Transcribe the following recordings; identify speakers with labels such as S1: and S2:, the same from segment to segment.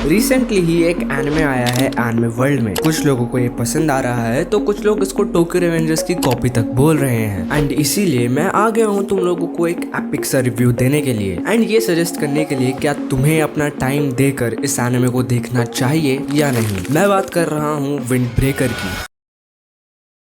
S1: Recently ही एक anime आया है एनिमे वर्ल्ड में। कुछ लोगों को ये पसंद आ रहा है तो कुछ लोग इसको टोक्यो रेवेंजर्स की कॉपी तक बोल रहे हैं। एंड इसीलिए मैं आ गया हूँ तुम लोगों को एक एपिक सा रिव्यू देने के लिए एंड ये सजेस्ट करने के लिए क्या तुम्हें अपना टाइम देकर इस एनिमे को देखना चाहिए या नहीं। मैं बात कर रहा हूँ विंड ब्रेकर की,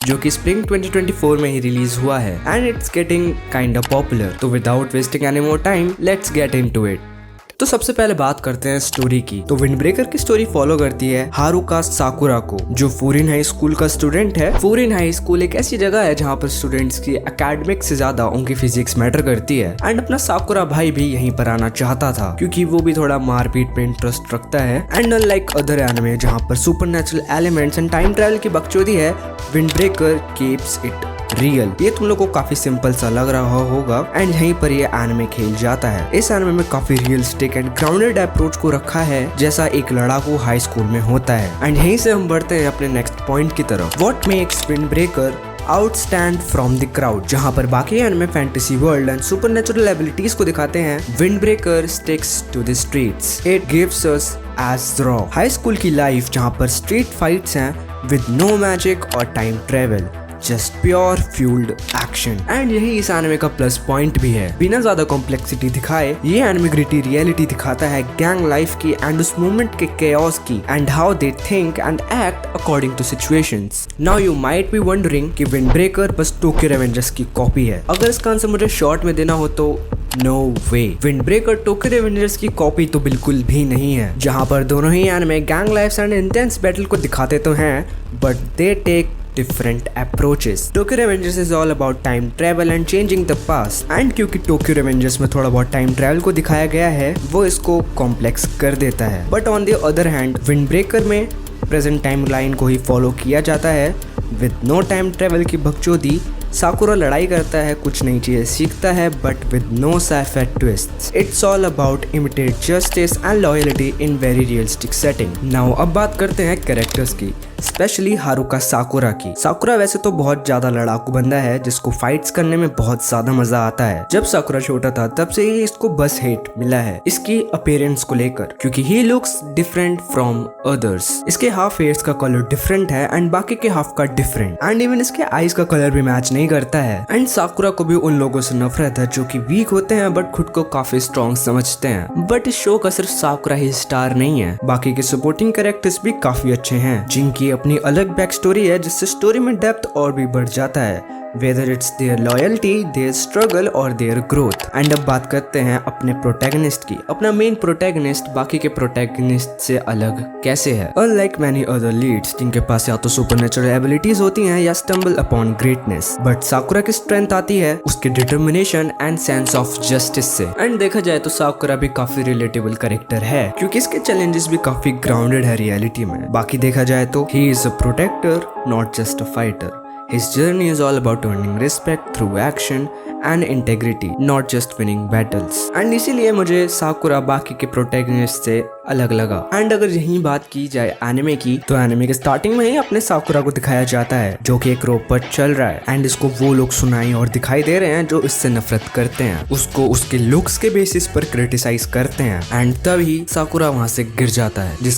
S1: जो कि स्प्रिंग 2024 में ही रिलीज हुआ है and it's getting kind of popular. तो without wasting any more time let's get into it. तो सबसे पहले बात करते हैं स्टोरी की। तो विंड ब्रेकर की स्टोरी फॉलो करती है हारुका साकुरा को, जो फूरिन हाई स्कूल का स्टूडेंट है। फूरिन हाई स्कूल एक ऐसी जगह है जहाँ पर स्टूडेंट्स की एकेडमिक से ज्यादा उनकी फिजिक्स मैटर करती है। एंड अपना साकुरा भाई भी यहीं पर आना चाहता था क्योंकि वो भी थोड़ा मारपीट पे इंटरेस्ट रखता है। एंड अनलाइक अदर एनिमे जहाँ पर supernatural elements and time travel की बकचोदी है, wind breaker keeps it real. ये तुम लोग को काफी सिंपल सा लग रहा होगा एंड यहीं पर ये एनिमे खेल जाता है। इस एनिमे में काफी रियलिस्टिक एंड ग्राउंडेड अप्रोच को रखा है जैसा एक लड़ाकू हाई स्कूल में होता है। एंड यहीं से हम बढ़ते हैं अपने नेक्स्ट पॉइंट की तरफ। What makes Wind Breaker outstand from the crowd. जहाँ पर बाकी anime fantasy world and supernatural abilities को दिखाते हैं, Wind Breaker sticks to the streets. It gives us as raw high school की लाइफ जहाँ पर स्ट्रीट फाइट्स हैं विद नो मैजिक और time travel, just pure fuelled action. And यही इस एनिमे का प्लस पॉइंट भी है। बिना ज्यादा कॉम्प्लेक्सिटी दिखाए ये एनिमे ग्रिटी रियलिटी दिखाता है गैंग लाइफ की एंड उस मोमेंट के केओस की and how they think and act according to situations. Now you might be wondering कि विंड ब्रेकर बस टोक्यो रेवेंजर्स की कॉपी है। अगर इसका आंसर मुझे शॉर्ट में देना हो तो no way. Wind breaker Tokyo Revengers की कॉपी तो बिल्कुल भी नहीं है। जहाँ पर दोनों ही anime gang life and intense battle को दिखाते तो हैं but they take different approaches. Tokyo Revengers is all about time travel and changing the past. And क्योंकि Tokyo Revengers में थोड़ा बहुत time travel को दिखाया गया है, वो इसको complex कर देता है। But on the other hand, Windbreaker में present timeline को ही follow किया जाता है with no time travel की बकचोदी। साकुरा लड़ाई करता है, कुछ नई चीजें सीखता है but with no sci-fi twists. It's all about immediate justice and loyalty in very realistic setting. Now अब बात करते हैं कैरेक्टर्स की, स्पेशली हारुका साकुरा की। साकुरा वैसे तो बहुत ज्यादा लड़ाकू बंदा है जिसको फाइट्स करने में बहुत ज्यादा मजा आता है। जब साकुरा छोटा था तब से ही इसको बस हेट मिला है इसकी अपीयरेंस को लेकर, क्योंकि he looks different from others. इसके हाफ हेयर्स का कलर डिफरेंट है एंड बाकी के हाफ का डिफरेंट, एंड इवन इसके आईज का कलर भी मैच नहीं करता है। एंड साकुरा को भी उन लोगों से नफरत है जो कि वीक होते हैं बट खुद को काफी स्ट्रॉन्ग समझते हैं। बट इस शो का सिर्फ साकुरा ही स्टार नहीं है, बाकी के सपोर्टिंग कैरेक्टर्स भी काफी अच्छे हैं जिनकी अपनी अलग बैक स्टोरी है जिससे स्टोरी में डेप्थ और भी बढ़ जाता है, whether it's their loyalty, their struggle or their growth. And अब बात करते हैं अपने प्रोटैगनिस्ट की। अपना मेन प्रोटैगनिस्ट बाकी के प्रोटैगनिस्ट से अलग कैसे है? Unlike many other leads जिनके पास या तो सुपरनैचुरल एबिलिटीज होती हैं या stumble upon greatness, बट साकुरा की स्ट्रेंथ आती है उसके determination and sense of justice से। एंड देखा जाए तो साकुरा भी काफी रिलेटेबल कैरेक्टर है क्योंकि इसके चैलेंजेस भी काफी ग्राउंडेड है रियलिटी में। बाकी देखा जाए तो he is a protector, not just a fighter. His journey is all about earning respect through action and integrity, not just winning battles. And इसीलिए मुझे साकुरा बाकी के प्रोटैगनिस्ट से अलग लगा। एंड अगर यही बात की जाए एनिमे की, तो एनिमे के स्टार्टिंग में ही अपने साकुरा को दिखाया जाता है जो कि एक रोप पर चल रहा है एंड इसको वो लोग सुनाई और दिखाई दे रहे हैं जो इससे नफरत करते हैं, उसको उसके लुक्स के बेसिस पर क्रिटिसाइज करते हैं। एंड तभी साकुरा वहां से गिर जाता है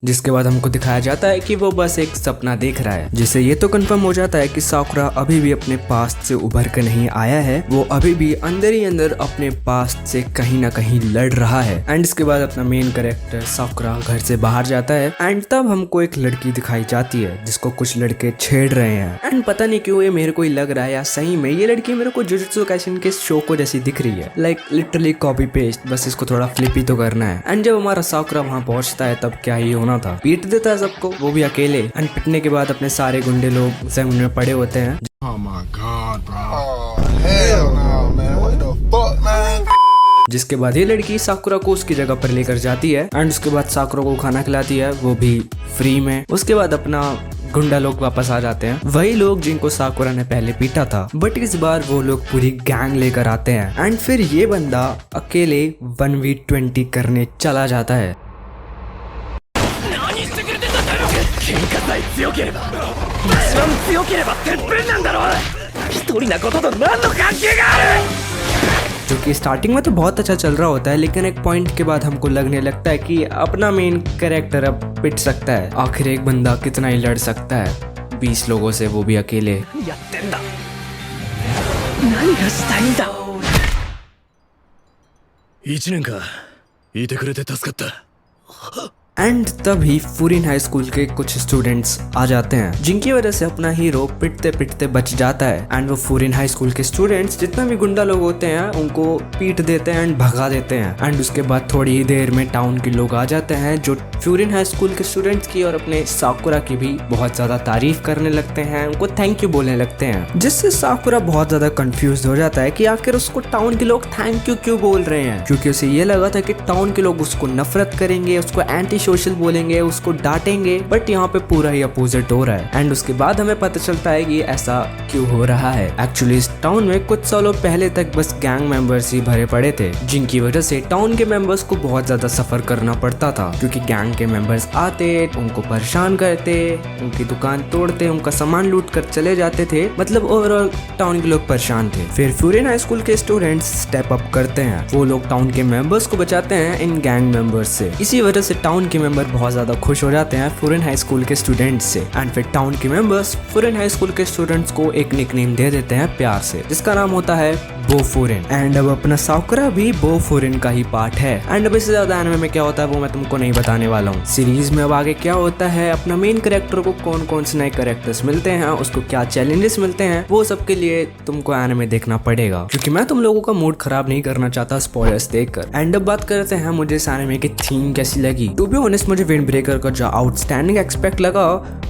S1: जिसके बाद हमको दिखाया जाता है कि वो बस एक सपना देख रहा है, जिससे ये तो कंफर्म हो जाता है कि साकुरा अभी भी अपने पास्ट से उभर कर नहीं आया है, वो अभी भी अंदर ही अंदर अपने पास्ट से कहीं ना कहीं लड़ रहा है। एंड इसके बाद अपना मेन कैरेक्टर साकुरा घर से बाहर जाता है एंड तब हमको एक लड़की दिखाई जाती है जिसको कुछ लड़के छेड़ रहे हैं। एंड पता नहीं क्यों ये मेरे को ही लग रहा है या सही में ये लड़की मेरे को जुजुत्सु काइसेन के शो को जैसी दिख रही है, लाइक लिटरली कॉपी पेस्ट, बस इसको थोड़ा फ्लिपी तो करना है। एंड जब हमारा साकुरा वहाँ पहुंचता है तब क्या ही होना था, पीट देता है सबको, वो भी अकेले। एंड पिटने के बाद अपने सारे गुंडे लोग जमीन में पड़े होते हैं।
S2: Oh my God, bro. Oh, hell no, man. What the fuck, man?
S1: जिसके बाद ये लड़की साकुरा को उसकी जगह पर लेकर जाती है एंड उसके बाद साकुरा को खाना खिलाती है, वो भी फ्री में। उसके बाद अपना गुंडा लोग वापस आ जाते हैं, वही लोग जिनको साकुरा ने पहले पीटा था, बट इस बार वो लोग पूरी गैंग लेकर आते हैं। एंड फिर ये बंदा अकेले 1v20 करने चला जाता है।
S3: 喧嘩さえ強ければ一番強ければてっぺんなんだろう。一人なことと何の関係がある。
S1: जो क्योंकि स्टार्टिंग में तो बहुत अच्छा चल रहा होता है, लेकिन एक पॉइंट के बाद हमको लगने लगता है कि अपना मेन कैरेक्टर अब पिट सकता है। आखिर एक बंदा कितना ही लड़ सकता है 20 लोगों से, वो भी अकेले।
S3: 何やってんだ何がしたいんだ1年かいてくれて助かった
S1: एंड तभी फूरिन हाई स्कूल के कुछ स्टूडेंट्स आ जाते हैं, जिनकी वजह से अपना हीरो पिटते पिटते बच जाता है। एंड वो फूरिन हाई स्कूल के स्टूडेंट्स जितना भी गुंडा लोग होते हैं उनको पीट देते हैं एंड भगा देते हैं। एंड उसके बाद थोड़ी ही देर में टाउन के लोग आ जाते हैं जो फूरिन हाई स्कूल के स्टूडेंट्स की और अपने साकुरा की भी बहुत ज्यादा तारीफ करने लगते हैं, उनको थैंक यू बोलने लगते हैं, जिससे साकुरा बहुत ज्यादा कंफ्यूज हो जाता है कि आखिर उसको टाउन के लोग थैंक यू क्यों बोल रहे हैं। क्योंकि उसे ये लगा था कि टाउन के लोग उसको नफरत करेंगे, उसको एंटी सोशल बोलेंगे, उसको डांटेंगे, बट यहाँ पे पूरा ही अपोजिट हो रहा है। एंड उसके बाद हमें पता चलता है कि ऐसा क्यों हो रहा है। एक्चुअली इस टाउन में कुछ सालों पहले तक बस गैंग मेंबर्स ही भरे पड़े थे, जिनकी वजह से टाउन के मेंबर्स को बहुत ज्यादा सफर करना पड़ता था, क्योंकि गैंग के मेंबर्स आते, उनको परेशान करते, उनकी दुकान तोड़ते, उनका सामान लूट कर चले जाते थे। मतलब ओवरऑल टाउन के लोग परेशान थे। फिर फूरिन हाई स्कूल के स्टूडेंट्स स्टेप अप करते हैं, वो लोग टाउन के मेंबर्स को बचाते हैं इन गैंग मेंबर्स से। इसी वजह से टाउन के मेंबर बहुत ज्यादा खुश हो जाते हैं फूरिन हाई स्कूल के स्टूडेंट्स से। एंड फिर टाउन के मेंबर्स फूरिन हाई स्कूल के स्टूडेंट्स को एक निकनेम दे देते हैं प्यार से, जिसका नाम होता है बो फूरिन। एंड अब अपना साकुरा भी बो फूरिन का ही पार्ट है। एंड अब इससे ज्यादा एनिमे में क्या होता है वो मैं तुमको नहीं बताने वाला हूँ। सीरीज में अब आगे क्या होता है, अपना मेन कैरेक्टर को कौन कौन से नए कैरेक्टर्स मिलते हैं, उसको क्या चैलेंजेस मिलते हैं, वो सब के लिए तुमको एनिमे देखना पड़ेगा, क्योंकि मैं तुम लोगों का मूड खराब नहीं करना चाहता स्पॉयलर्स देखकर। एंड अब बात करते हैं मुझे इस एनिमे की थीम कैसी लगी। टू बी ऑनेस्ट मुझे विंड ब्रेकर का जो आउटस्टैंडिंग एक्सपेक्ट लगा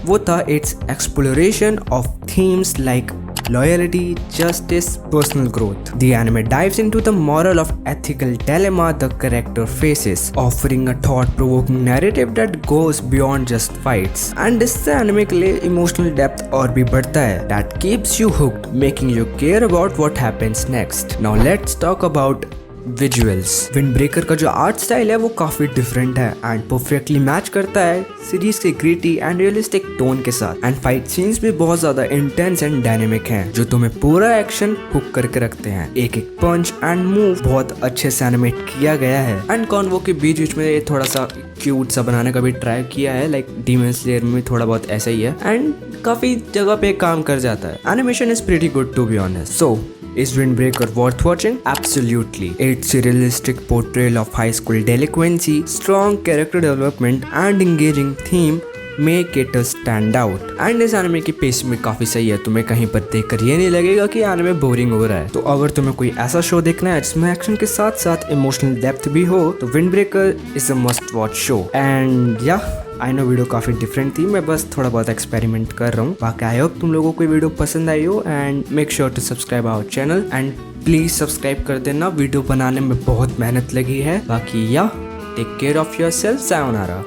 S1: वो था it's exploration of themes like loyalty, justice, personal growth. The anime dives into the moral of ethical dilemma the character faces, offering a thought-provoking narrative that goes beyond just fights. And इससे anime के लिए emotional depth और भी बढ़ता है, that keeps you hooked, making you care about what happens next. Now let's talk about visuals. Wind breaker का जो art style है वो काफी डिफरेंट है एंड परफेक्टली मैच करता है सीरीज के ग्रिटी एंड रियलिस्टिक टोन के साथ। एंड फाइट सीन्स भी बहुत ज्यादा इंटेंस एंड डायनेमिक हैं, जो तुम्हें पूरा एक्शन हुक करके रखते हैं। एक एक पंच एंड मूव बहुत अच्छे से एनिमेट किया गया है। एंड कॉन्वो के बीच बीच में ये थोड़ा सा क्यूट सा बनाने का भी ट्राई किया है, लाइक डीमन स्लेयर में थोड़ा बहुत ऐसा ही है एंड काफी जगह पे काम कर जाता है। Animation is pretty good to be honest. So Is Windbreaker worth watching? Absolutely. It's a realistic portrayal of high school delinquency, strong character development and engaging theme make it a stand out. And इस anime की pace में काफी सही है, तुम्हें कहीं पर देखकर ये नहीं लगेगा कि एनिमे बोरिंग हो रहा है। तो अगर तुम्हें कोई ऐसा शो देखना है जिसमें एक्शन के साथ साथ इमोशनल डेप्थ भी हो तो windbreaker is a must watch show. And या आई नो वीडियो काफ़ी डिफरेंट थी, मैं बस थोड़ा बहुत एक्सपेरिमेंट कर रहा हूँ। बाकी आई होप तुम लोगों को वीडियो पसंद आई हो and make sure to subscribe our channel and please subscribe कर देना, वीडियो बनाने में बहुत मेहनत लगी है। बाकी या take care of yourself, sayonara.